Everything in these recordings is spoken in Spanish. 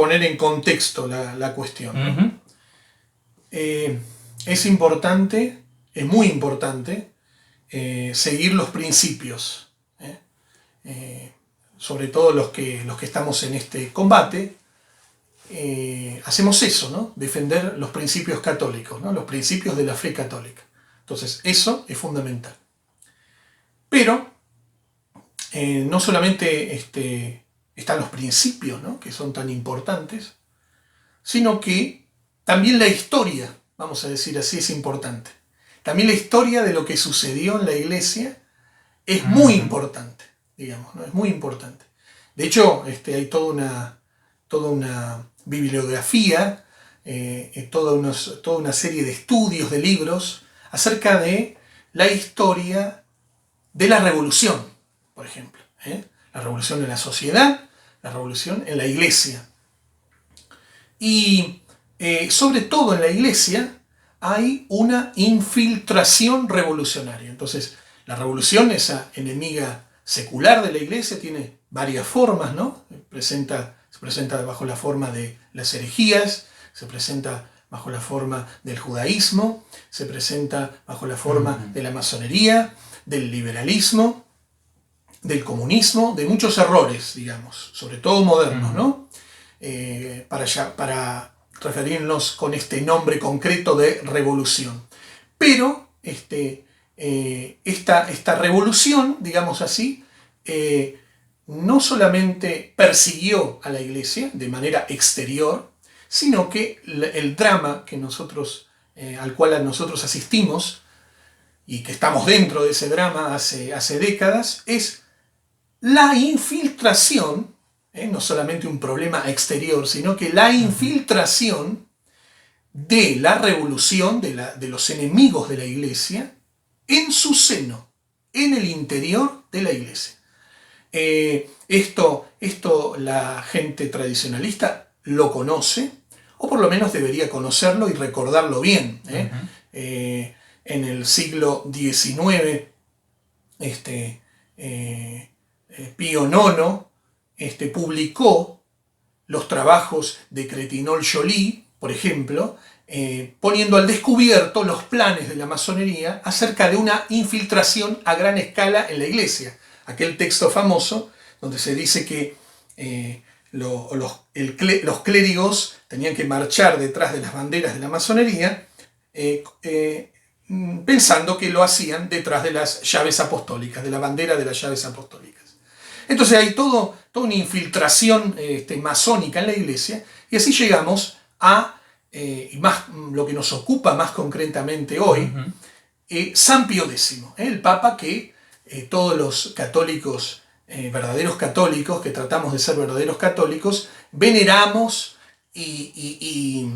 poner en contexto la cuestión, ¿no? Ujú. Es importante, es muy importante, seguir los principios, sobre todo los que estamos en este combate. Hacemos eso, ¿no? Defender los principios católicos, ¿no? Los principios de la fe católica. Entonces, eso es fundamental. Pero no solamente están los principios, ¿no? Que son tan importantes, sino que también la historia, vamos a decir así, es importante. También la historia de lo que sucedió en la iglesia es muy importante, digamos, ¿no? Es muy importante. De hecho, hay toda una bibliografía, toda una serie de estudios, de libros, acerca de la historia de la revolución, por ejemplo. La revolución en la sociedad, la revolución en la iglesia. Y sobre todo en la iglesia hay una infiltración revolucionaria. Entonces, la revolución, esa enemiga secular de la iglesia, tiene varias formas, ¿no? Se presenta bajo la forma de las herejías, se presenta bajo la forma del judaísmo, se presenta bajo la forma de la masonería, del liberalismo, del comunismo, de muchos errores, digamos, sobre todo modernos, ¿no? Para referirnos con este nombre concreto de revolución. Pero esta revolución, digamos así, no solamente persiguió a la iglesia de manera exterior, sino que el drama que al cual nosotros asistimos y que estamos dentro de ese drama hace décadas, es la infiltración, no solamente un problema exterior, sino que la infiltración de la revolución, de los enemigos de la iglesia, en su seno, en el interior de la iglesia. Esto la gente tradicionalista lo conoce, o por lo menos debería conocerlo y recordarlo bien. En el siglo XIX, Pío IX publicó los trabajos de Cretinol-Joly, por ejemplo, poniendo al descubierto los planes de la masonería acerca de una infiltración a gran escala en la iglesia. Aquel texto famoso donde se dice que los clérigos tenían que marchar detrás de las banderas de la masonería, pensando que lo hacían detrás de las llaves apostólicas, de la bandera de las llaves apostólicas. Entonces hay toda una infiltración masónica en la iglesia, y así llegamos a, lo que nos ocupa más concretamente hoy, San Pío X, el Papa que todos los católicos, verdaderos católicos, que tratamos de ser verdaderos católicos, veneramos y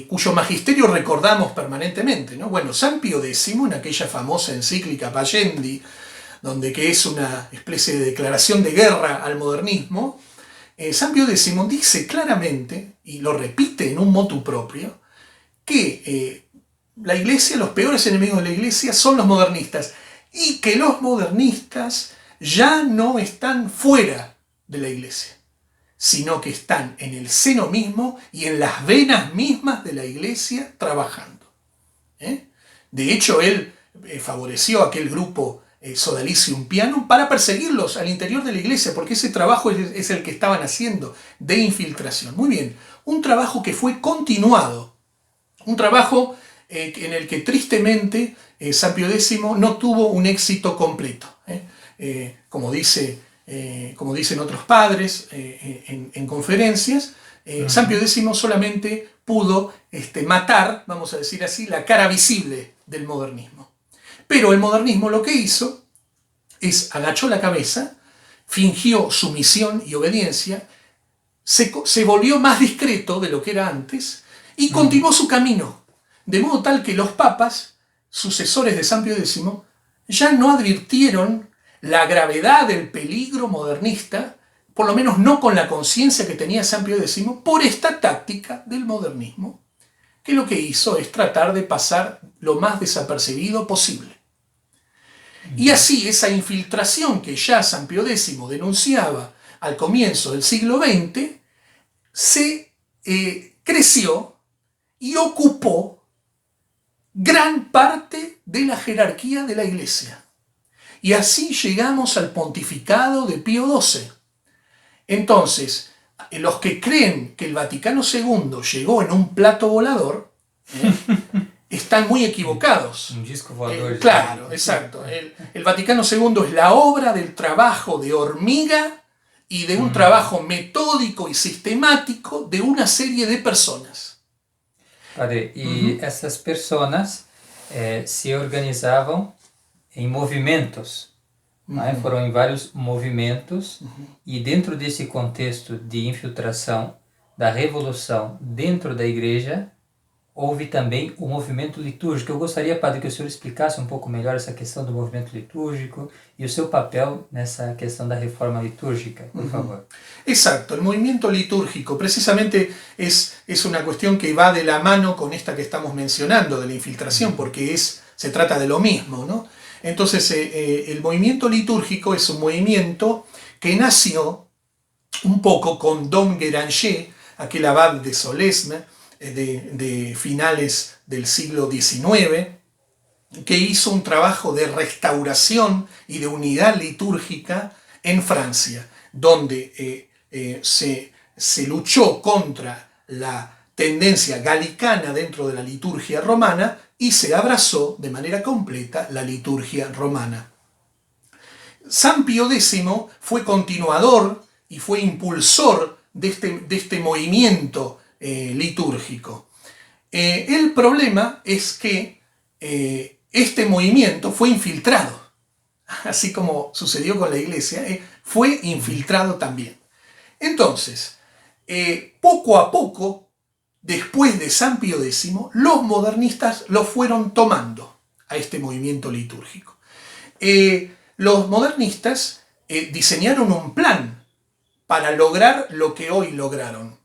cuyo magisterio recordamos permanentemente, ¿no? Bueno, San Pío X, en aquella famosa encíclica Pascendi, que es una especie de declaración de guerra al modernismo, San Pío X dice claramente, y lo repite en un motu propio, que la iglesia, los peores enemigos de la iglesia son los modernistas, y que los modernistas ya no están fuera de la iglesia, sino que están en el seno mismo y en las venas mismas de la iglesia trabajando. De hecho, él favoreció a aquel grupo Sodalicium Pianum para perseguirlos al interior de la iglesia, porque ese trabajo es el que estaban haciendo de infiltración. Muy bien, un trabajo que fue continuado, un trabajo en el que tristemente San Pío X no tuvo un éxito completo. Como dicen otros padres en conferencias, San Pío X solamente pudo matar, vamos a decir así, la cara visible del modernismo. Pero el modernismo lo que hizo es agachó la cabeza, fingió sumisión y obediencia, se volvió más discreto de lo que era antes y continuó su camino, de modo tal que los papas, sucesores de San Pío X, ya no advirtieron la gravedad del peligro modernista, por lo menos no con la conciencia que tenía San Pío X, por esta táctica del modernismo, que lo que hizo es tratar de pasar lo más desapercibido posible. Y así esa infiltración que ya San Pío X denunciaba al comienzo del siglo XX, se creció y ocupó gran parte de la jerarquía de la Iglesia. Y así llegamos al pontificado de Pío XII. Entonces, los que creen que el Vaticano II llegó en un plato volador, están muy equivocados. Un disco volador. Claro, exacto. El Vaticano II es la obra del trabajo de hormiga y de un trabajo metódico y sistemático de una serie de personas. Padre, e essas personas se organizavam em movimentos, né? Foram em vários movimentos, e dentro desse contexto de infiltração da revolução dentro da igreja, houve também o movimento litúrgico. Eu gostaria, Padre, que o senhor explicasse um pouco melhor essa questão do movimento litúrgico e o seu papel nessa questão da reforma litúrgica, por favor. Exacto, el movimiento litúrgico precisamente es una cuestión que va de la mano con esta que estamos mencionando, de la infiltración, porque se trata de lo mismo, ¿no? Entonces, el movimiento litúrgico es un movimiento que nació un poco con Dom Guéranger, aquel abad de Solesmes, de finales del siglo XIX, que hizo un trabajo de restauración y de unidad litúrgica en Francia, donde se luchó contra la tendencia galicana dentro de la liturgia romana y se abrazó de manera completa la liturgia romana. San Pío X fue continuador y fue impulsor de este movimiento litúrgico. El problema es que este movimiento fue infiltrado, así como sucedió con la Iglesia, fue infiltrado también. Entonces, poco a poco, después de San Pío X, los modernistas lo fueron tomando a este movimiento litúrgico. Los modernistas diseñaron un plan para lograr lo que hoy lograron.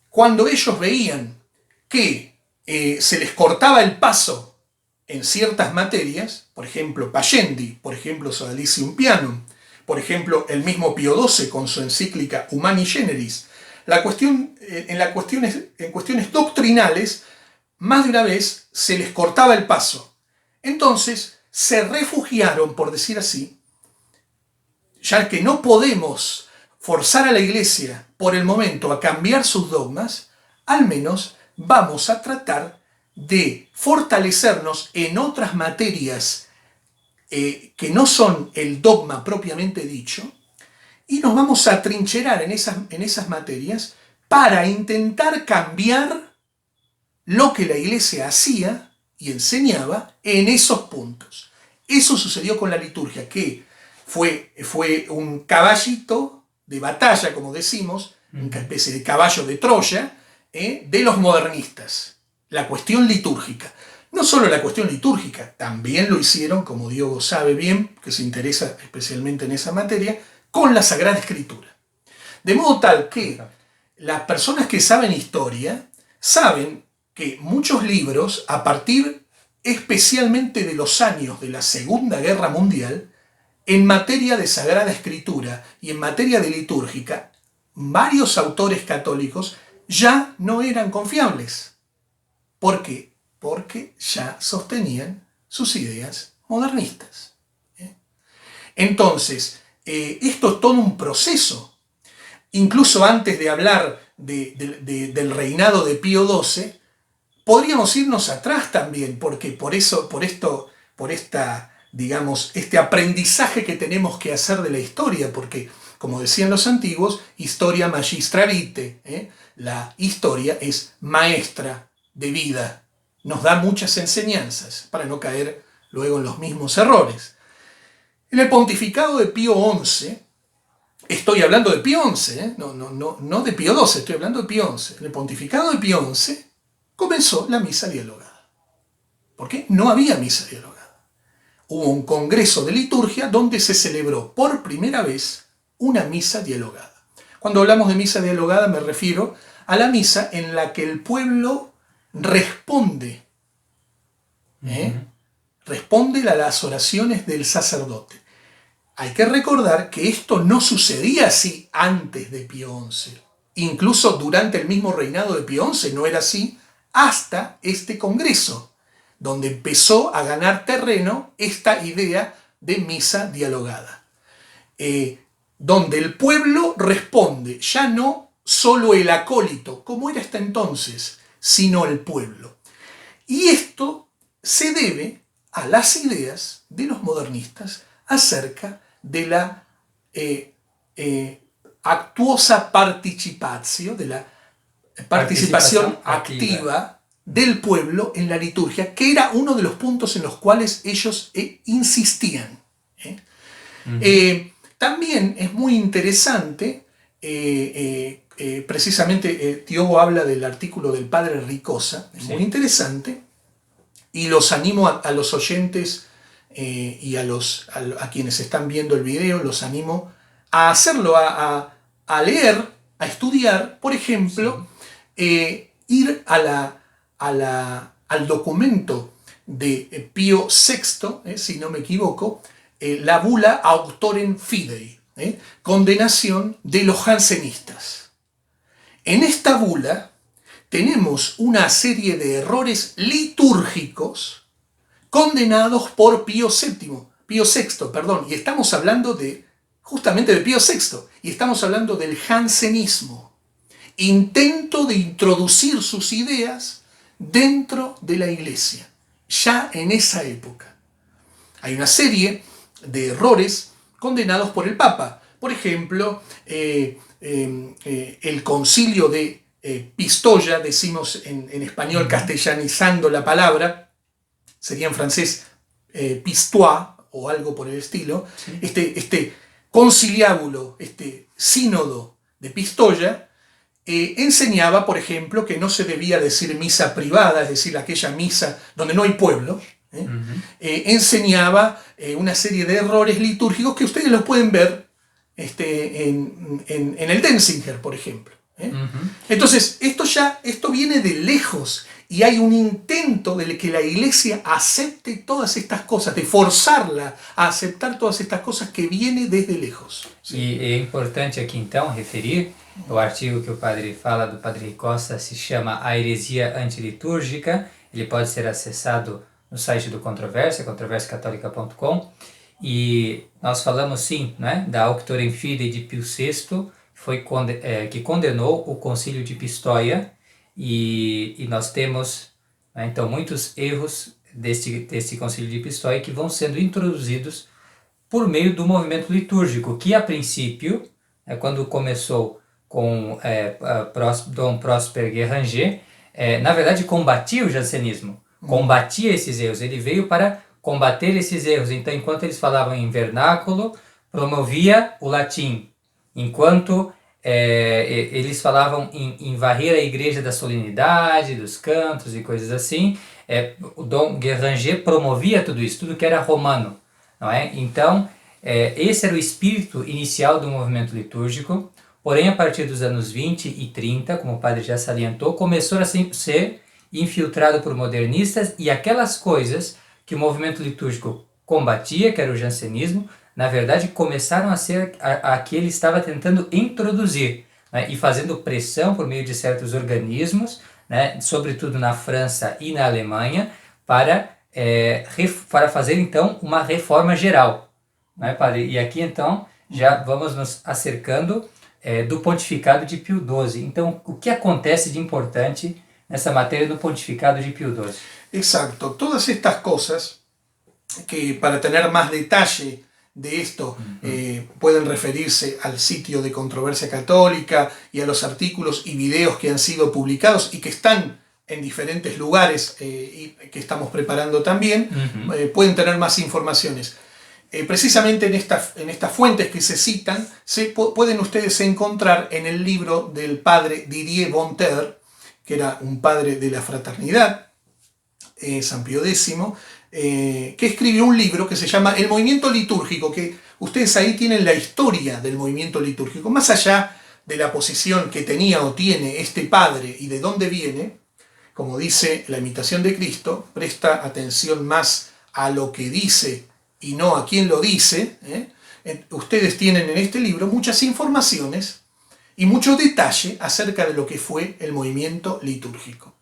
Cuando ellos veían que se les cortaba el paso en ciertas materias, por ejemplo Payendi, por ejemplo Sodalicium Pianum, por ejemplo el mismo Pío XII con su encíclica Humani Generis, en cuestiones doctrinales, más de una vez se les cortaba el paso. Entonces se refugiaron, por decir así, ya que no podemos forzar a la Iglesia por el momento a cambiar sus dogmas, al menos vamos a tratar de fortalecernos en otras materias que no son el dogma propiamente dicho, y nos vamos a trincherar en esas materias para intentar cambiar lo que la Iglesia hacía y enseñaba en esos puntos. Eso sucedió con la liturgia, que fue un caballito de batalla, como decimos, una especie de caballo de Troya, de los modernistas. La cuestión litúrgica. No solo la cuestión litúrgica, también lo hicieron, como Diogo sabe bien, que se interesa especialmente en esa materia, con la Sagrada Escritura. De modo tal que las personas que saben historia saben que muchos libros, a partir especialmente de los años de la Segunda Guerra Mundial, en materia de Sagrada Escritura y en materia de litúrgica, varios autores católicos ya no eran confiables. ¿Por qué? Porque ya sostenían sus ideas modernistas. Entonces, esto es todo un proceso. Incluso antes de hablar del reinado de Pío XII, podríamos irnos atrás también, porque digamos, este aprendizaje que tenemos que hacer de la historia, porque, como decían los antiguos, historia magistra vitae, la historia es maestra de vida, nos da muchas enseñanzas para no caer luego en los mismos errores. En el pontificado de Pío XI, estoy hablando de Pío XI, no de Pío XII, estoy hablando de Pío XI. En el pontificado de Pío XI comenzó la misa dialogada. ¿Por qué? No había misa dialogada. Hubo un congreso de liturgia donde se celebró por primera vez una misa dialogada. Cuando hablamos de misa dialogada me refiero a la misa en la que el pueblo responde a las oraciones del sacerdote. Hay que recordar que esto no sucedía así antes de Pío XI. incluso durante el mismo reinado de Pío XI no era así, hasta este congreso, donde empezó a ganar terreno esta idea de misa dialogada, donde el pueblo responde, ya no solo el acólito, como era hasta entonces, sino el pueblo. Y esto se debe a las ideas de los modernistas acerca de la actuosa participatio, de la participación activa del pueblo en la liturgia, que era uno de los puntos en los cuales ellos insistían. También es muy interesante, precisamente Tiobo habla del artículo del padre Ricosa, es muy interesante, y los animo a los oyentes y a quienes están viendo el video, los animo a hacerlo, a leer, a estudiar, por ejemplo, ir al documento de Pío VI, si no me equivoco, la bula Auctorem Fidei, condenación de los jansenistas. En esta bula tenemos una serie de errores litúrgicos condenados por Pío VI, perdón, y estamos hablando justamente de Pío VI, y estamos hablando del jansenismo, intento de introducir sus ideas dentro de la Iglesia, ya en esa época. Hay una serie de errores condenados por el Papa. Por ejemplo, el concilio de Pistoia, decimos en español castellanizando la palabra, sería en francés pistois o algo por el estilo, sí. Este conciliábulo, este sínodo de Pistoia, enseñaba, por ejemplo, que no se debía decir misa privada, es decir, aquella misa donde no hay pueblo. Enseñaba una serie de errores litúrgicos que ustedes los pueden ver en el Denzinger, por ejemplo. Entonces, esto viene de lejos y hay un intento de que la Iglesia acepte todas estas cosas, de forzarla a aceptar todas estas cosas que viene desde lejos. Sí. E é importante aqui então referir o artigo que o padre fala do padre Ricossa, se chama A Heresia Antilitúrgica. Ele pode ser acessado no site do Controvérsia, controversiacatólica.com, e nós falamos sim, né, da Auctorem Fidei de Pio VI, que condenou o concílio de Pistoia, e nós temos, né, então muitos erros desse concílio de Pistoia que vão sendo introduzidos por meio do movimento litúrgico, que a princípio, quando começou com Dom Prosper Guéranger, na verdade combatia o jansenismo, combatia esses erros, ele veio para combater esses erros. Então, enquanto eles falavam em vernáculo, promovia o latim, enquanto eles falavam em varrer a igreja da solenidade, dos cantos e coisas assim, o Dom Guéranger promovia tudo isso, tudo que era romano, não é? Então, esse era o espírito inicial do movimento litúrgico, porém, a partir dos anos 20 e 30, como o padre já salientou, começou a ser infiltrado por modernistas, e aquelas coisas que o movimento litúrgico combatia, que era o jansenismo, na verdade começaram a ser a que ele estava tentando introduzir, né, e fazendo pressão por meio de certos organismos, né, sobretudo na França e na Alemanha, para fazer então uma reforma geral, né, padre? E aqui então já vamos nos acercando do pontificado de Pio XII. Então, o que acontece de importante nessa matéria do pontificado de Pio XII? Exacto, todas estas cosas que, para tener más detalle de esto, pueden referirse al sitio de Controversia Católica y a los artículos y videos que han sido publicados y que están en diferentes lugares y que estamos preparando también. Pueden tener más informaciones. Precisamente en estas fuentes que se citan, pueden ustedes encontrar en el libro del padre Didier Bonter, que era un padre de la fraternidad, San Pío X, que escribió un libro que se llama El Movimiento Litúrgico, que ustedes ahí tienen la historia del movimiento litúrgico, más allá de la posición que tenía o tiene este padre y de dónde viene. Como dice la Imitación de Cristo, presta atención más a lo que dice y no a quién lo dice. Ustedes tienen en este libro muchas informaciones y mucho detalle acerca de lo que fue el movimiento litúrgico.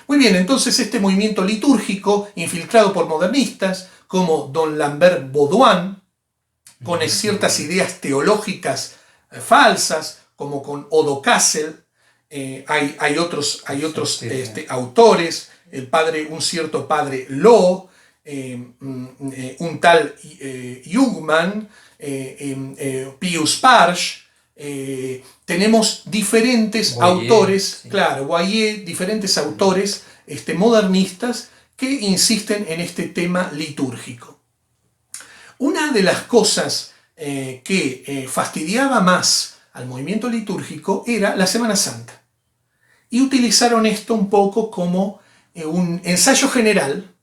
Muy bien, entonces este movimiento litúrgico, infiltrado por modernistas como don Lambert Baudouin, con ciertas ideas teológicas falsas, como con Odo Kassel, hay otros autores, un cierto padre Lowe, un tal Jungmann, Pius Parsch, tenemos diferentes autores, sí. claro, Boyer, diferentes autores modernistas que insisten en este tema litúrgico. Una de las cosas que fastidiaba más al movimiento litúrgico era la Semana Santa. Y utilizaron esto un poco como un ensayo general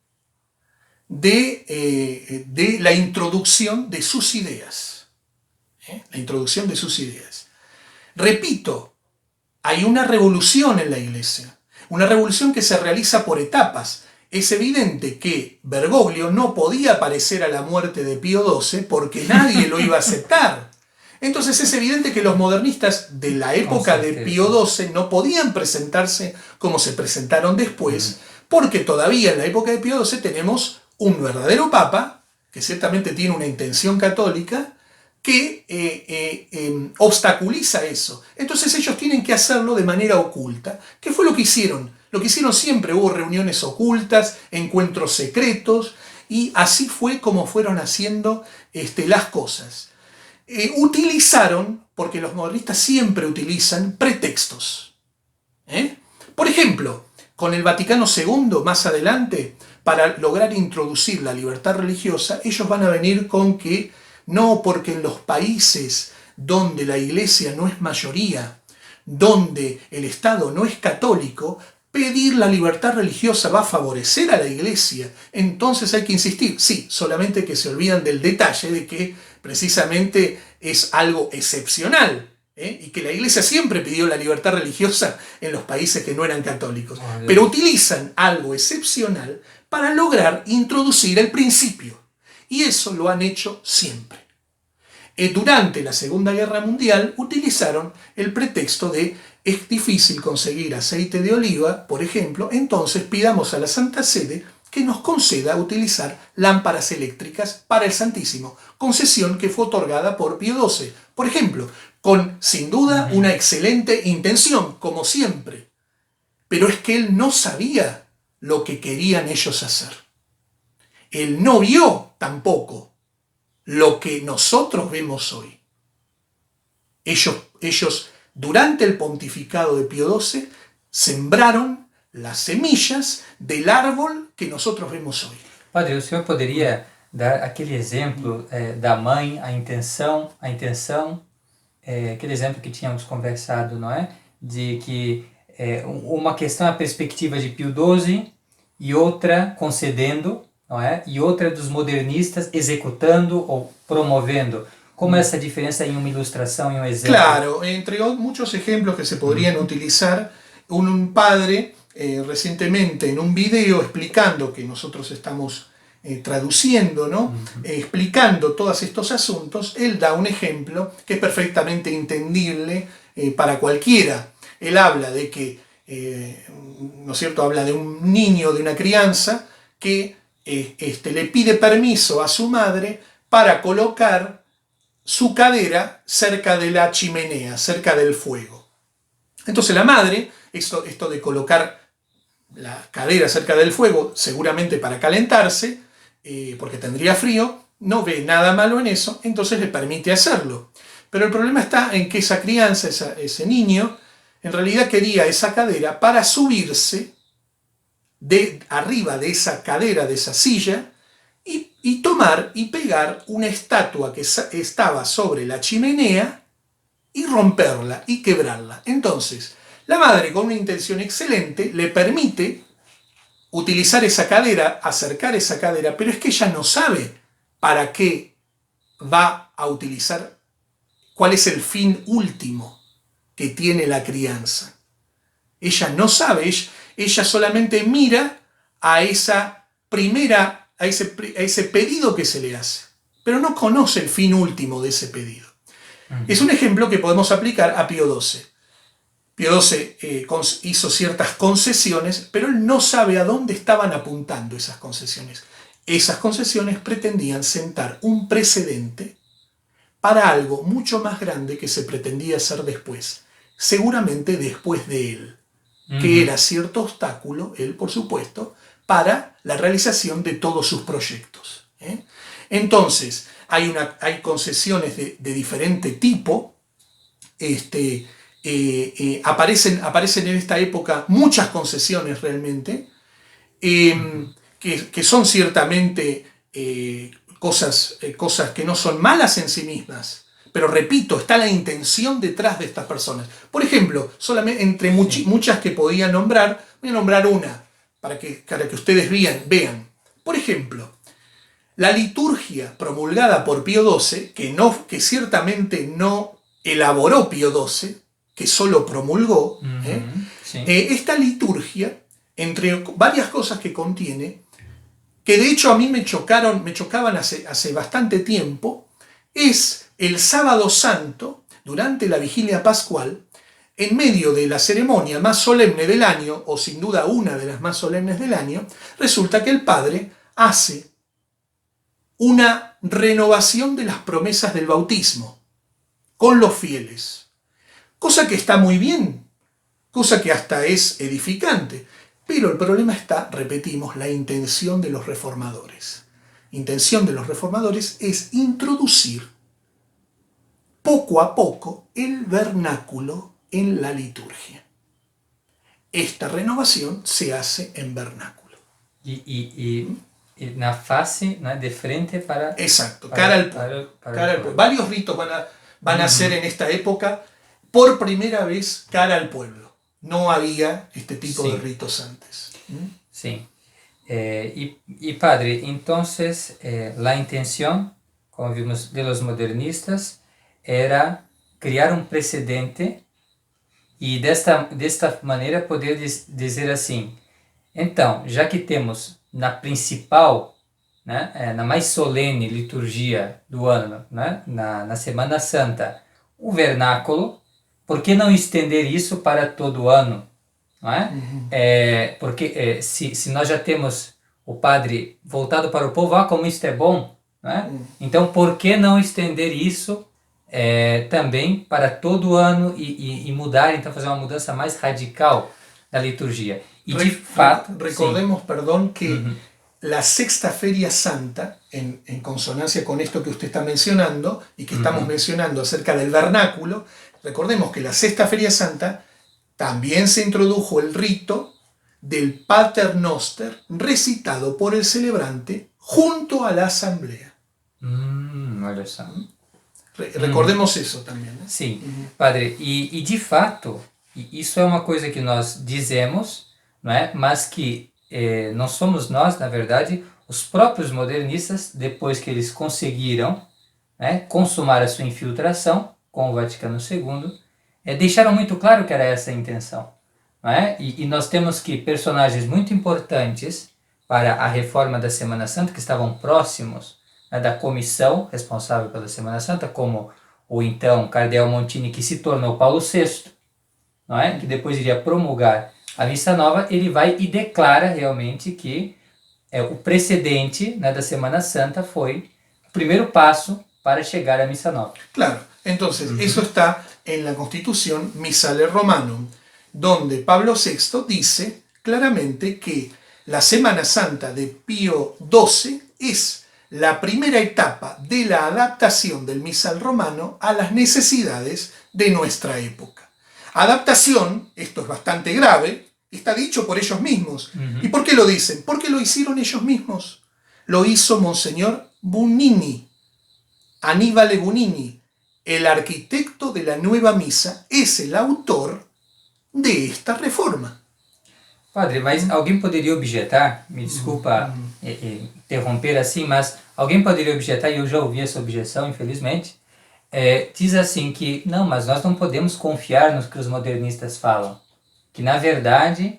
de la introducción de sus ideas. La introducción de sus ideas. Repito, hay una revolución en la Iglesia, una revolución que se realiza por etapas. Es evidente que Bergoglio no podía parecer a la muerte de Pío XII porque nadie lo iba a aceptar. Entonces es evidente que los modernistas de la época de Pío XII no podían presentarse como se presentaron después, porque todavía en la época de Pío XII tenemos un verdadero papa, que ciertamente tiene una intención católica, que obstaculiza eso. Entonces ellos tienen que hacerlo de manera oculta. ¿Qué fue lo que hicieron? Lo que hicieron siempre, hubo reuniones ocultas, encuentros secretos, y así fue como fueron haciendo las cosas. Utilizaron, porque los modernistas siempre utilizan pretextos. Por ejemplo, con el Vaticano II, más adelante, para lograr introducir la libertad religiosa, ellos van a venir con que no, porque en los países donde la Iglesia no es mayoría, donde el Estado no es católico, pedir la libertad religiosa va a favorecer a la Iglesia. Entonces hay que insistir, sí, solamente que se olvidan del detalle de que precisamente es algo excepcional, y que la Iglesia siempre pidió la libertad religiosa en los países que no eran católicos. Pero utilizan algo excepcional para lograr introducir el principio. Y eso lo han hecho siempre. Durante la Segunda Guerra Mundial utilizaron el pretexto de es difícil conseguir aceite de oliva, por ejemplo, entonces pidamos a la Santa Sede que nos conceda utilizar lámparas eléctricas para el Santísimo, concesión que fue otorgada por Pío XII, por ejemplo, con sin duda una excelente intención, como siempre, pero es que él no sabía lo que querían ellos hacer. Él no vio tampoco lo que nosotros vemos hoy. Ellos durante el pontificado de Pío XII, sembraron las semillas del árbol que nosotros vemos hoy. Padre, o senhor poderia dar aquele exemplo da mãe, a intenção, aquele exemplo que tínhamos conversado, não é? De que uma questão é a perspectiva de Pio XII e outra concedendo, não é? E outra dos modernistas executando ou promovendo. ¿Cómo es esa diferencia en una ilustración y un ejemplo? Claro, entre muchos ejemplos que se podrían utilizar, un padre recientemente en un video explicando, que nosotros estamos traduciendo, ¿no? Explicando todos estos asuntos, él da un ejemplo que es perfectamente entendible para cualquiera. Él habla de que, ¿no es cierto?, habla de un niño, de una crianza, que le pide permiso a su madre para colocar su cadera cerca de la chimenea, cerca del fuego. Entonces la madre, esto de colocar la cadera cerca del fuego, seguramente para calentarse, porque tendría frío, no ve nada malo en eso, entonces le permite hacerlo. Pero el problema está en que esa crianza, ese niño, en realidad quería esa cadera para subirse de arriba de esa cadera, de esa silla, y tomar y pegar una estatua que estaba sobre la chimenea y romperla y quebrarla. Entonces, la madre, con una intención excelente, le permite utilizar esa cadera, acercar esa cadera, pero es que ella no sabe para qué va a utilizar, cuál es el fin último que tiene la crianza. Ella no sabe, ella solamente mira a esa primera, a ese pedido que se le hace, pero no conoce el fin último de ese pedido. Es un ejemplo que podemos aplicar a Pío XII. Pío XII hizo ciertas concesiones, pero él no sabe a dónde estaban apuntando esas concesiones. Esas concesiones pretendían sentar un precedente para algo mucho más grande que se pretendía hacer después, seguramente después de él, que era cierto obstáculo, él por supuesto, para la realización de todos sus proyectos. Entonces, hay concesiones de diferente tipo. Aparecen en esta época muchas concesiones realmente, que son ciertamente cosas que no son malas en sí mismas, pero repito, está la intención detrás de estas personas. Por ejemplo, solamente entre muchas que podía nombrar, voy a nombrar una para que ustedes vean. Por ejemplo, la liturgia promulgada por Pío XII, que ciertamente no elaboró Pío XII, que solo promulgó, esta liturgia, entre varias cosas que contiene, que de hecho a mí me chocaban hace bastante tiempo, es el sábado santo, durante la vigilia pascual, en medio de la ceremonia más solemne del año, o sin duda una de las más solemnes del año, resulta que el padre hace una renovación de las promesas del bautismo con los fieles. Cosa que está muy bien, cosa que hasta es edificante. Pero el problema está, repetimos, la intención de los reformadores. Intención de los reformadores es introducir poco a poco el vernáculo en la liturgia. Esta renovación se hace en vernáculo. Y na face, ¿no?, de frente para... Exacto, cara al pueblo. Varios ritos van a ser en esta época, por primera vez, cara al pueblo. No había este tipo de ritos antes. Sí. Y padre, entonces la intención, como vimos, de los modernistas era criar un precedente e desta maneira poder dizer assim, então, já que temos na principal, né, na mais solene liturgia do ano, né, na Semana Santa, o vernáculo, por que não estender isso para todo o ano? Não é? Porque se nós já temos o padre voltado para o povo, como isto é bom, não é? Então por que não estender isso também para todo o ano e mudar, então fazer uma mudança mais radical da liturgia? E de fato... Recordemos, perdón, que la Sexta Feria Santa, en consonancia con esto que usted está mencionando y que estamos mencionando acerca del vernáculo, recordemos que la Sexta Feria Santa también se introdujo el rito del Pater Noster recitado por el celebrante junto a la asamblea. Recordemos eso también. Sim, padre, e de fato, isso é uma coisa que nós dizemos, não é? Mas que não somos nós, na verdade, os próprios modernistas, depois que eles conseguiram, né, consumar a sua infiltração com o Vaticano II, deixaram muito claro que era essa a intenção. Não é? E nós temos que personagens muito importantes para a reforma da Semana Santa, que estavam próximos, né, da comissão responsável pela Semana Santa, como o então Cardeal Montini, que se tornou Paulo VI, não é? Que depois iria promulgar a Missa Nova. Ele vai e declara realmente que o precedente, né, da Semana Santa foi o primeiro passo para chegar à Missa Nova. Claro, entonces eso está en la Constitución Missale Romanum, donde Pablo VI dice claramente que la Semana Santa de Pío XII es la primera etapa de la adaptación del misal romano a las necesidades de nuestra época. Adaptación, esto es bastante grave, está dicho por ellos mismos. ¿Y por qué lo dicen? Porque lo hicieron ellos mismos. Lo hizo Monseñor Bugnini, Aníbal Bugnini, el arquitecto de la nueva misa, es el autor de esta reforma. Padre, mas alguém poderia objetar, me desculpa interromper assim, mas alguém poderia objetar, e eu já ouvi essa objeção, infelizmente, diz assim que, não, mas nós não podemos confiar no que os modernistas falam, que na verdade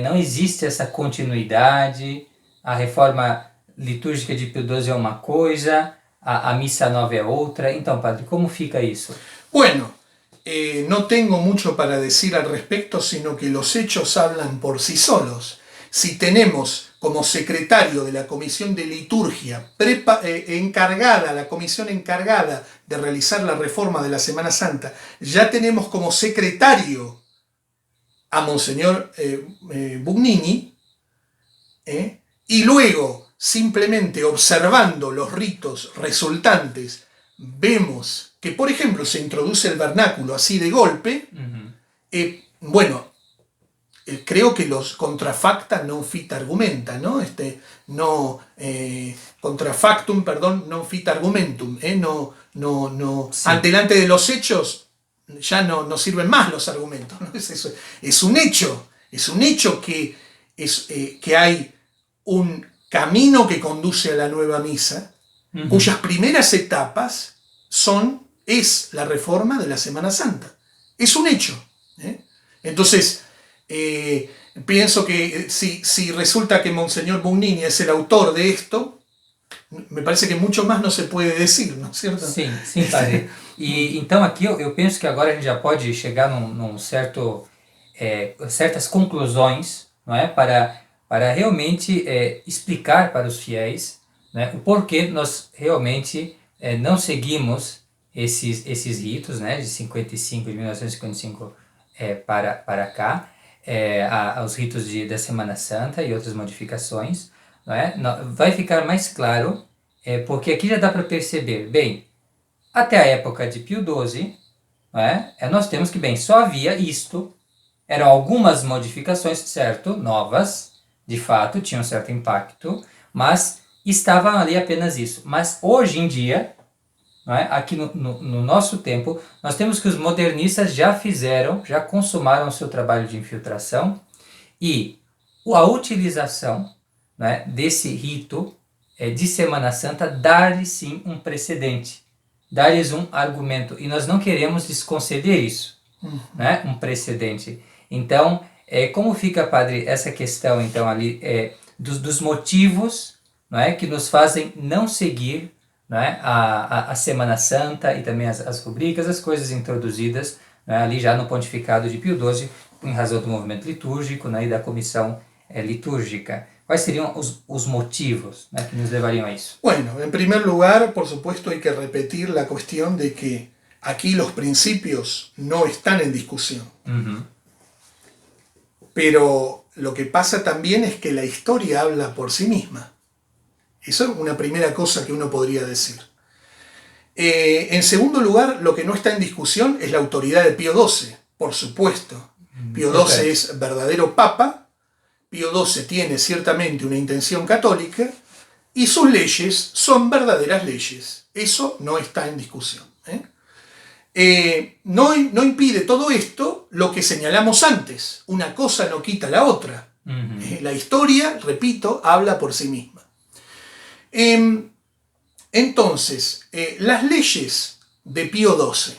não existe essa continuidade, a reforma litúrgica de Pio XII é uma coisa, a missa nova é outra. Então, padre, como fica isso? Bueno, no tengo mucho para decir al respecto, sino que los hechos hablan por sí solos. Si tenemos como secretario de la Comisión de Liturgia la comisión encargada de realizar la reforma de la Semana Santa, ya tenemos como secretario a Monseñor Bugnini, y luego, simplemente observando los ritos resultantes, vemos que, por ejemplo, se introduce el vernáculo así de golpe, bueno, creo que los contrafacta non fit argumenta, ¿no? Contrafactum, perdón, non fit argumentum, Sí. delante de los hechos ya no sirven más los argumentos, ¿no? Es un hecho que hay un camino que conduce a la nueva misa, cuyas primeras etapas es la reforma de la Semana Santa. Es un hecho. Entonces, pienso que si resulta que Monseñor Bugnini es el autor de esto, me parece que mucho más no se puede decir, ¿no es cierto? Sim, sim, padre. E então aqui eu penso que agora a gente já pode chegar num certas conclusões, não é? Para realmente explicar para os fiéis, né, o porquê nós realmente não seguimos esses ritos, né, de 1955 para cá, os ritos da Semana Santa e outras modificações, não é? Vai ficar mais claro, porque aqui já dá para perceber, bem, até a época de Pio XII, não é? Nós temos que, bem, só havia isto, eram algumas modificações, certo, novas, de fato, tinham certo impacto, mas estavam ali apenas isso. Mas hoje em dia, não é? Aqui no nosso tempo, nós temos que os modernistas já consumaram o seu trabalho de infiltração e a utilização, não é, desse rito de Semana Santa dá-lhe sim um precedente, dá-lhes um argumento, e nós não queremos desconceder isso, né, um precedente. Então, como fica, padre, essa questão então ali dos motivos, não é, que nos fazem não seguir, não é, a Semana Santa e também as rubricas, as coisas introduzidas, não é, ali já no pontificado de Pio XII, em razão do movimento litúrgico, né, e da comissão litúrgica. ¿Cuáles serían los motivos, ¿no?, que nos llevarían a eso? Bueno, en primer lugar, por supuesto, hay que repetir la cuestión de que aquí los principios no están en discusión. Pero lo que pasa también es que la historia habla por sí misma. Eso es una primera cosa que uno podría decir. En segundo lugar, lo que no está en discusión es la autoridad de Pío XII, por supuesto. Pío XII es verdadero papa. Pío XII tiene ciertamente una intención católica y sus leyes son verdaderas leyes. Eso no está en discusión. No impide todo esto lo que señalamos antes. Una cosa no quita la otra. La historia, repito, habla por sí misma. Entonces, las leyes de Pío XII,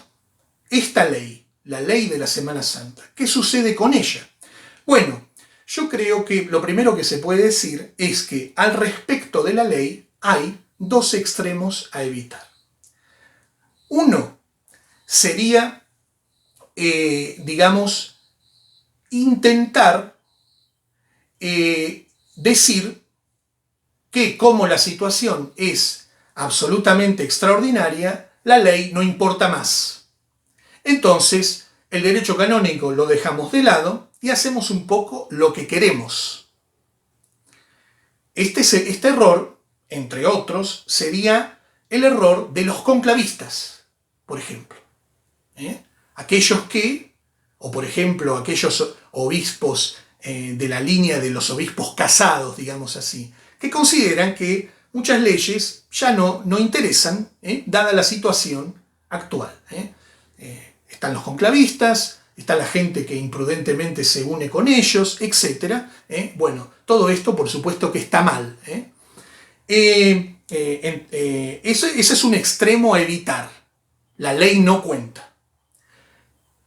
esta ley, la ley de la Semana Santa, ¿qué sucede con ella? Bueno, yo creo que lo primero que se puede decir es que al respecto de la ley hay dos extremos a evitar. Uno sería, digamos, intentar decir que como la situación es absolutamente extraordinaria, la ley no importa más. Entonces, el derecho canónico lo dejamos de lado y hacemos un poco lo que queremos. Este error, entre otros, sería el error de los conclavistas, por ejemplo. Aquellos que, o por ejemplo, aquellos obispos de la línea de los obispos casados, digamos así, que consideran que muchas leyes ya no interesan, dada la situación actual. Están los conclavistas, está la gente que imprudentemente se une con ellos, etc. Bueno, todo esto por supuesto que está mal. Ese es un extremo a evitar. La ley no cuenta.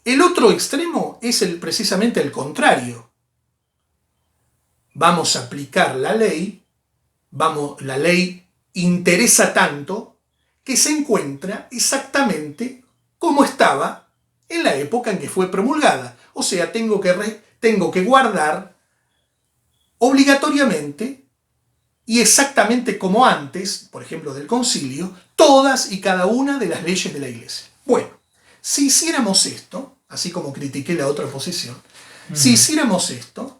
El otro extremo es precisamente el contrario. Vamos a aplicar la ley, la ley interesa tanto que se encuentra exactamente como estaba en la época en que fue promulgada. O sea, tengo que guardar obligatoriamente y exactamente como antes, por ejemplo del concilio, todas y cada una de las leyes de la Iglesia. Bueno, si hiciéramos esto, así como critiqué la otra posición, si hiciéramos esto,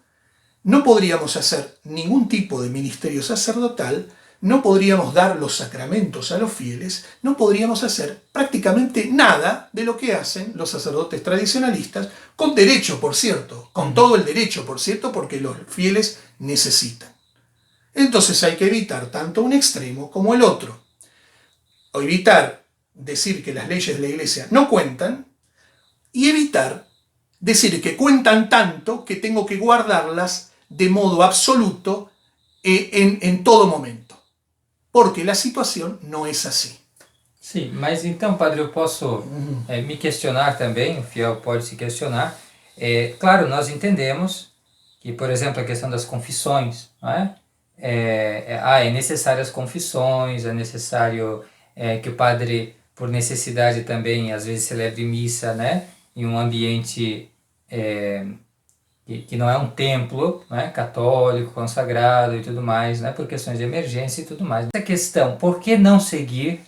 no podríamos hacer ningún tipo de ministerio sacerdotal, no podríamos dar los sacramentos a los fieles, no podríamos hacer prácticamente nada de lo que hacen los sacerdotes tradicionalistas, con derecho, por cierto, con todo el derecho, por cierto, porque los fieles necesitan. Entonces hay que evitar tanto un extremo como el otro. O evitar decir que las leyes de la Iglesia no cuentan y evitar decir que cuentan tanto que tengo que guardarlas de modo absoluto en todo momento. Porque la situación no es así. Sim, mas então, padre, eu posso me questionar também, o fiel pode se questionar. Claro, nós entendemos que, por exemplo, a questão das confissões, não é? É necessário as confissões, é necessário que o padre, por necessidade também, às vezes celebre missa, né? Em um ambiente que não é um templo, né? Católico, consagrado e tudo mais, né? Por questões de emergência e tudo mais. Essa questão, por que não seguir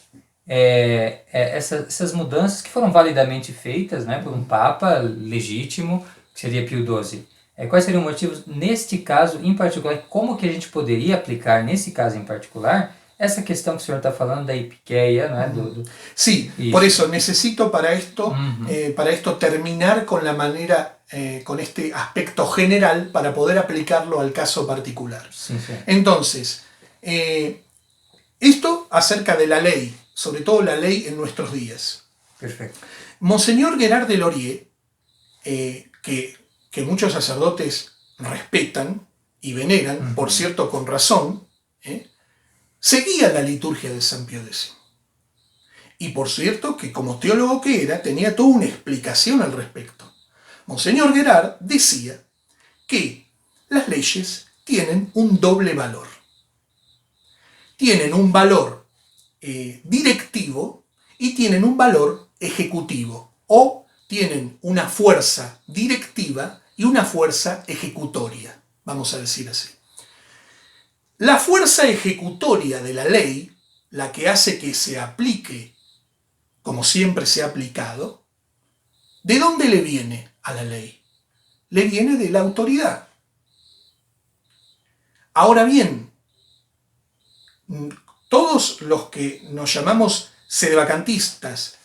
essas mudanças que foram validamente feitas, né? Por um Papa legítimo, que seria Pio XII? Quais seriam os motivos neste caso em particular? Como que a gente poderia aplicar nesse caso em particular essa questão que o senhor está falando da epiqueia, não é? Sí, por eso necesito para esto terminar con la manera, con este aspecto general para poder aplicarlo al caso particular. Sim, sim. Entonces, esto acerca de la ley, sobre todo la ley en nuestros días. Perfeito. Monseñor Gerard de Laurier, que muchos sacerdotes respetan y veneran, por cierto con razón, seguía la liturgia de San Pío X. Y por cierto que como teólogo que era, tenía toda una explicación al respecto. Monseñor Gerard decía que las leyes tienen un doble valor. Tienen un valor directivo y tienen un valor ejecutivo, o tienen una fuerza directiva y una fuerza ejecutoria, vamos a decir así. La fuerza ejecutoria de la ley, la que hace que se aplique como siempre se ha aplicado, ¿de dónde le viene a la ley? Le viene de la autoridad. Ahora bien, todos los que nos llamamos sedevacantistas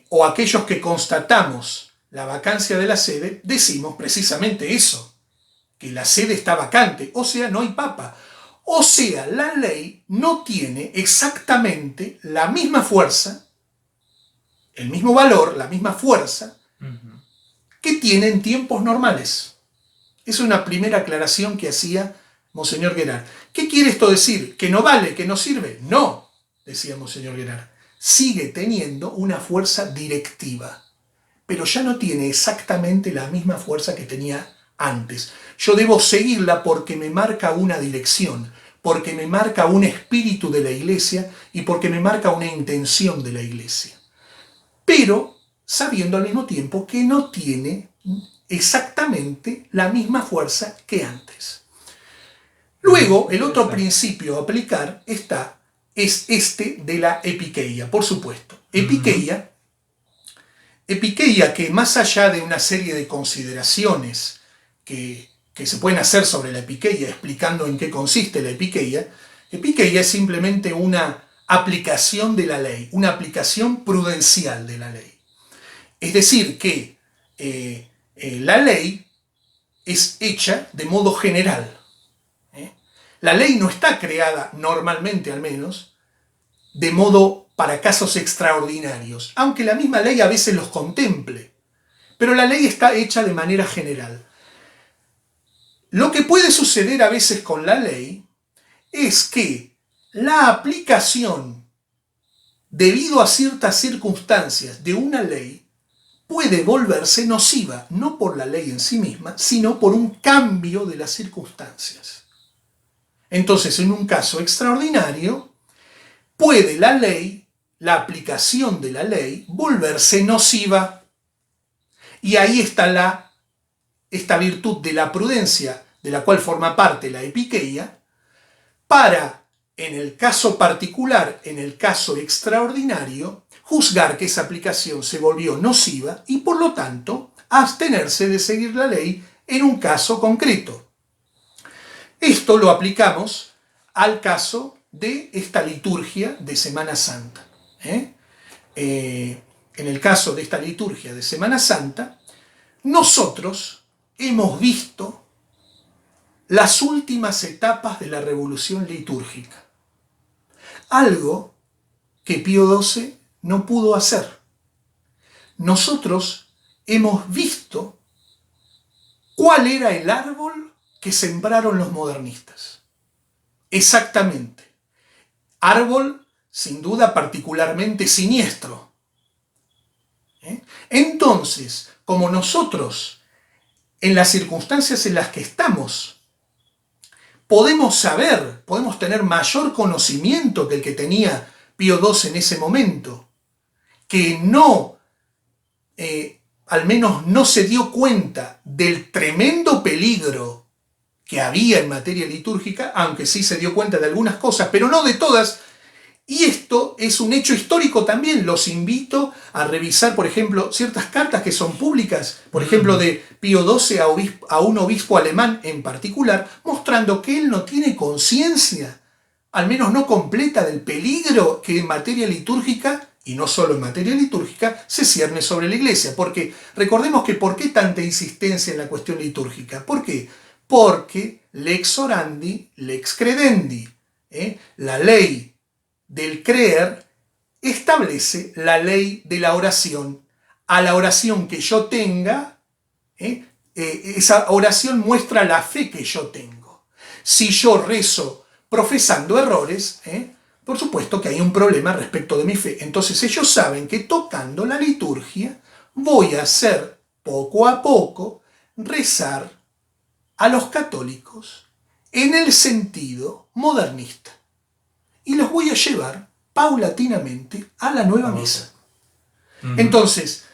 o aquellos que constatamos la vacancia de la sede, decimos precisamente eso, que la sede está vacante, o sea, no hay papa. O sea, la ley no tiene exactamente la misma fuerza, el mismo valor, la misma fuerza que tiene en tiempos normales. Es una primera aclaración que hacía Monseñor Gerard. ¿Qué quiere esto decir? ¿Que no vale? ¿Que no sirve? No, decía Monseñor Gerard. Sigue teniendo una fuerza directiva, pero ya no tiene exactamente la misma fuerza que tenía antes. Yo debo seguirla porque me marca una dirección, porque me marca un espíritu de la Iglesia y porque me marca una intención de la Iglesia. Pero sabiendo al mismo tiempo que no tiene exactamente la misma fuerza que antes. Luego, el otro principio a aplicar es este de la epiqueia, por supuesto. Epiqueia que más allá de una serie de consideraciones que se pueden hacer sobre la epiqueia, explicando en qué consiste la epiqueia es simplemente una aplicación de la ley, una aplicación prudencial de la ley. Es decir, que la ley es hecha de modo general. La ley no está creada, normalmente al menos, de modo para casos extraordinarios, aunque la misma ley a veces los contemple. Pero la ley está hecha de manera general. Lo que puede suceder a veces con la ley es que la aplicación, debido a ciertas circunstancias de una ley, puede volverse nociva, no por la ley en sí misma, sino por un cambio de las circunstancias. Entonces, en un caso extraordinario, puede la ley la aplicación de la ley volverse nociva. Y ahí está esta virtud de la prudencia, de la cual forma parte la epiqueia, para, en el caso particular, en el caso extraordinario, juzgar que esa aplicación se volvió nociva y, por lo tanto, abstenerse de seguir la ley en un caso concreto. Esto lo aplicamos al caso de esta liturgia de Semana Santa. En el caso de esta liturgia de Semana Santa, nosotros hemos visto las últimas etapas de la revolución litúrgica. Algo que Pío XII no pudo hacer. Nosotros hemos visto cuál era el árbol que sembraron los modernistas. Exactamente. Árbol, sin duda, particularmente siniestro. Entonces, como nosotros, en las circunstancias en las que estamos, podemos saber, podemos tener mayor conocimiento que el que tenía Pío XII en ese momento, que no, al menos no se dio cuenta del tremendo peligro que había en materia litúrgica, aunque sí se dio cuenta de algunas cosas, pero no de todas. Y esto es un hecho histórico también. Los invito a revisar, por ejemplo, ciertas cartas que son públicas, por ejemplo, de Pío XII a un obispo alemán en particular, mostrando que él no tiene conciencia, al menos no completa, del peligro que en materia litúrgica, y no solo en materia litúrgica, se cierne sobre la Iglesia. Porque recordemos que ¿por qué tanta insistencia en la cuestión litúrgica? ¿Por qué? Porque lex orandi, lex credendi. La ley del creer establece la ley de la oración. A la oración que yo tenga, esa oración muestra la fe que yo tengo. Si yo rezo profesando errores, por supuesto que hay un problema respecto de mi fe. Entonces ellos saben que tocando la liturgia voy a hacer poco a poco rezar a los católicos en el sentido modernista. Y los voy a llevar paulatinamente a la nueva misa. Entonces,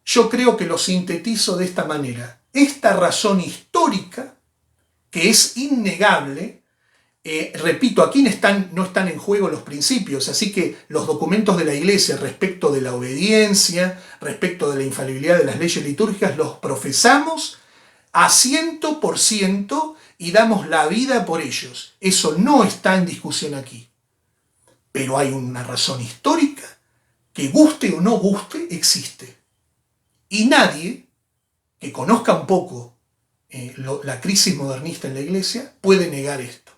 yo creo que lo sintetizo de esta manera. Esta razón histórica, que es innegable, repito, aquí no están en juego los principios, así que los documentos de la Iglesia respecto de la obediencia, respecto de la infalibilidad de las leyes litúrgicas, los profesamos a 100% y damos la vida por ellos. Eso no está en discusión aquí. Pero hay una razón histórica que, guste o no guste, existe. Y nadie que conozca un poco la crisis modernista en la Iglesia puede negar esto.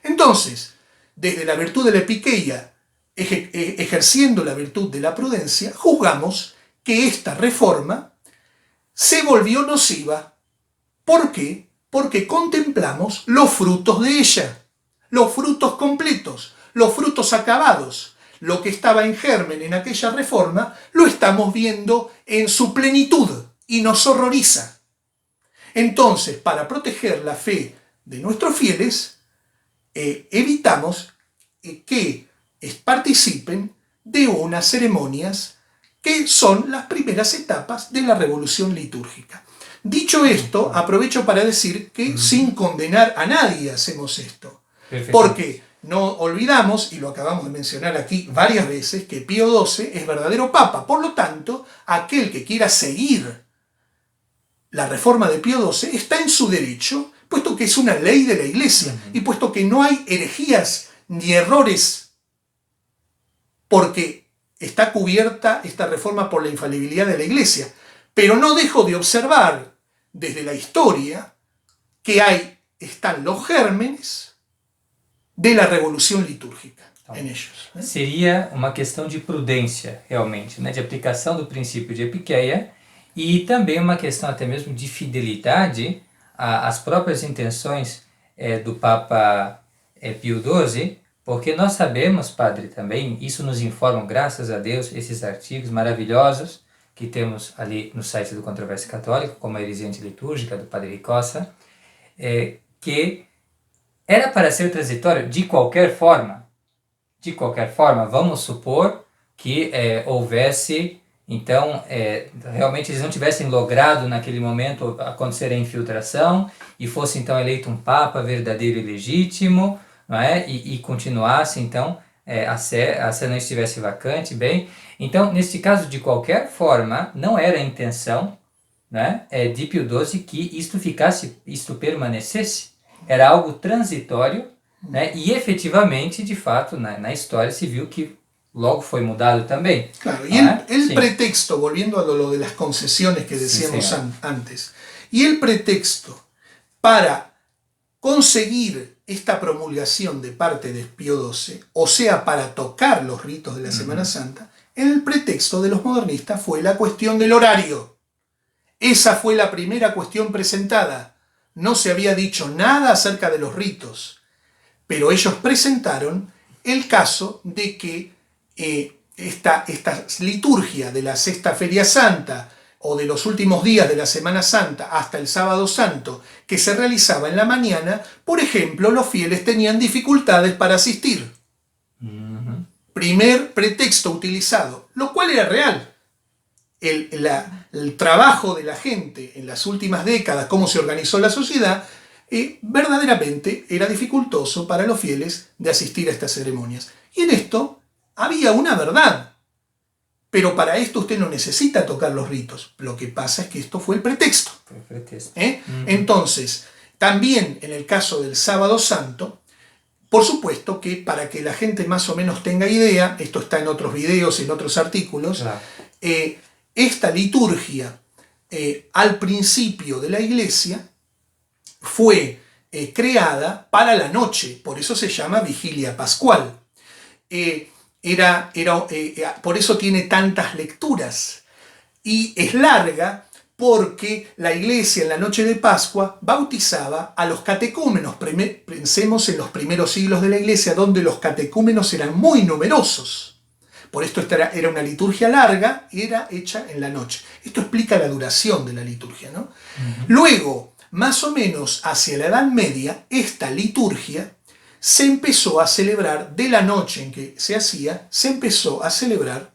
Entonces, desde la virtud de la epiqueia, ejerciendo la virtud de la prudencia, juzgamos que esta reforma se volvió nociva. ¿Por qué? Porque contemplamos los frutos de ella, los frutos completos, los frutos acabados. Lo que estaba en germen en aquella reforma, lo estamos viendo en su plenitud y nos horroriza. Entonces, para proteger la fe de nuestros fieles, evitamos que participen de unas ceremonias que son las primeras etapas de la revolución litúrgica. Dicho esto, aprovecho para decir que sin condenar a nadie hacemos esto. Porque no olvidamos, y lo acabamos de mencionar aquí varias veces, que Pío XII es verdadero papa. Por lo tanto, aquel que quiera seguir la reforma de Pío XII está en su derecho, puesto que es una ley de la Iglesia, y puesto que no hay herejías ni errores, porque está cubierta esta reforma por la infalibilidad de la Iglesia. Pero no dejo de observar desde la historia que están los gérmenes de la revolución litúrgica en ellos. Seria uma questão de prudência, realmente, né? De aplicação do princípio de epiqueia e também uma questão até mesmo de fidelidade às próprias intenções do Papa Pio XII, porque nós sabemos, padre, também, isso nos informam, graças a Deus, esses artigos maravilhosos que temos ali no site do Controvérsia Católica, como a heresia antilitúrgica do padre Ricossa, que era para ser transitório de qualquer forma. de qualquer forma, vamos supor que houvesse, então, realmente eles não tivessem logrado naquele momento acontecer a infiltração e fosse então eleito um Papa verdadeiro e legítimo, não é? E continuasse então a sé não estivesse vacante, bem. Então, neste caso, de qualquer forma, não era a intenção, né, de Pio XII que isto permanecesse. Era algo transitório, né, e efetivamente, de fato, na história se viu que logo fue mudado también. Claro, y el pretexto, volviendo a lo de las concesiones que decíamos antes, y el pretexto para conseguir esta promulgación de parte de Pío XII, o sea, para tocar los ritos de la Semana Santa, el pretexto de los modernistas fue la cuestión del horario. Esa fue la primera cuestión presentada. No se había dicho nada acerca de los ritos, pero ellos presentaron el caso de que esta liturgia de la Sexta Feria Santa o de los últimos días de la Semana Santa hasta el Sábado Santo, que se realizaba en la mañana, por ejemplo, los fieles tenían dificultades para asistir. Primer pretexto utilizado, lo cual era real. El trabajo de la gente en las últimas décadas, cómo se organizó la sociedad, verdaderamente era dificultoso para los fieles de asistir a estas ceremonias. Y en esto había una verdad. Pero para esto usted no necesita tocar los ritos. Lo que pasa es que esto fue el pretexto. Entonces, también en el caso del Sábado Santo, por supuesto que para que la gente más o menos tenga idea, esto está en otros videos, en otros artículos, claro. Esta liturgia al principio de la Iglesia fue creada para la noche, por eso se llama Vigilia Pascual. Por eso tiene tantas lecturas y es larga porque la Iglesia en la noche de Pascua bautizaba a los catecúmenos. Pensemos en los primeros siglos de la Iglesia donde los catecúmenos eran muy numerosos. Por esto esta era una liturgia larga y era hecha en la noche. Esto explica la duración de la liturgia, ¿no? Luego, más o menos hacia la Edad Media, esta liturgia se empezó a celebrar de la noche en que se hacía, se empezó a celebrar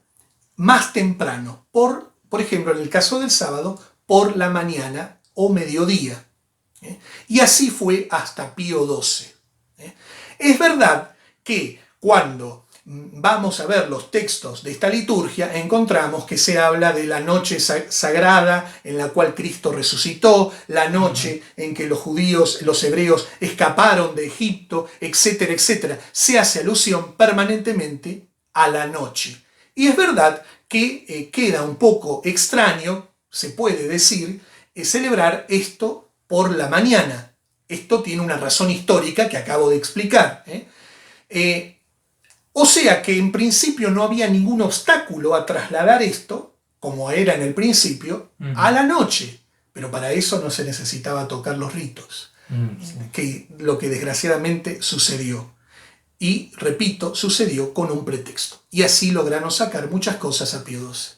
más temprano, por ejemplo, en el caso del sábado, por la mañana o mediodía. Y así fue hasta Pío XII. Es verdad que cuando vamos a ver los textos de esta liturgia, encontramos que se habla de la noche sagrada en la cual Cristo resucitó, la noche en que los judíos, los hebreos escaparon de Egipto, etcétera, etcétera. Se hace alusión permanentemente a la noche. Y es verdad que queda un poco extraño, se puede decir, celebrar esto por la mañana. Esto tiene una razón histórica que acabo de explicar. O sea que en principio no había ningún obstáculo a trasladar esto, como era en el principio, a la noche. Pero para eso no se necesitaba tocar los ritos, que lo que desgraciadamente sucedió. Y, repito, sucedió con un pretexto. Y así lograron sacar muchas cosas a Pío XII,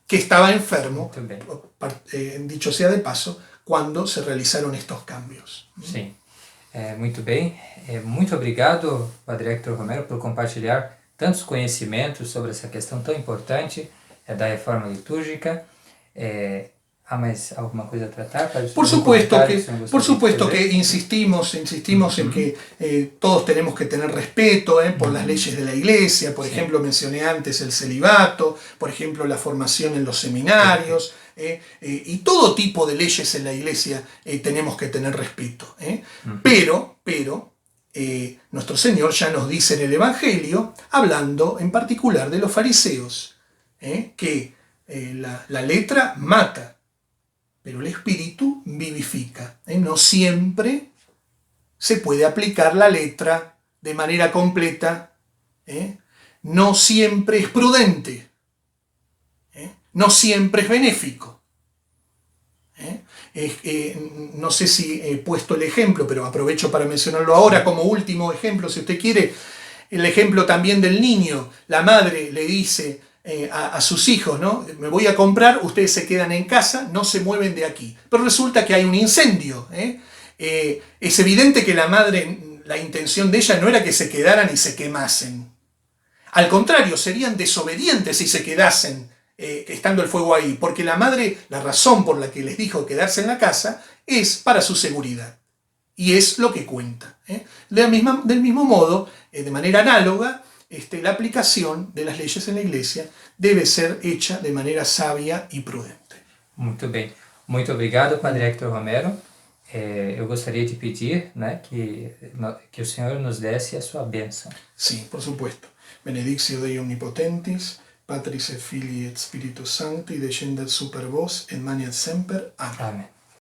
que estaba enfermo, dicho sea de paso, cuando se realizaron estos cambios. Sí. Muito bem. Muito obrigado, Padre Héctor Romero, por compartilhar tantos conhecimentos sobre essa questão tão importante da reforma litúrgica. ¿Há mais alguma coisa a tratar? Por supuesto que insistimos en que todos tenemos que tener respeto por las leyes de la Iglesia. Por ejemplo, mencioné antes el celibato, por ejemplo, la formación en los seminarios, y todo tipo de leyes en la Iglesia tenemos que tener respeto. Pero nuestro Señor ya nos dice en el Evangelio, hablando en particular de los fariseos, que la letra mata, pero el espíritu vivifica. No siempre se puede aplicar la letra de manera completa. No siempre es prudente. No siempre es benéfico. No sé si he puesto el ejemplo, pero aprovecho para mencionarlo ahora como último ejemplo, si usted quiere. El ejemplo también del niño. La madre le dice a sus hijos, ¿no? Me voy a comprar, ustedes se quedan en casa, no se mueven de aquí. Pero resulta que hay un incendio. Es evidente que la madre, la intención de ella no era que se quedaran y se quemasen. Al contrario, serían desobedientes si se quedasen estando el fuego ahí, porque la madre, la razón por la que les dijo quedarse en la casa es para su seguridad. Y es lo que cuenta. Del mismo modo, de manera análoga, la aplicación de las leyes en la iglesia debe ser hecha de manera sabia y prudente. Muito bem. Muito obrigado, Padre Hector Romero. Eu gostaria de pedir, né, que o Senhor nos desse a sua bênção. Sí, por supuesto. Benedictio Dei Omnipotentis, Patris et Filii et Spiritus Sancti, descendat super vos, et maniat semper. Amén. Amém.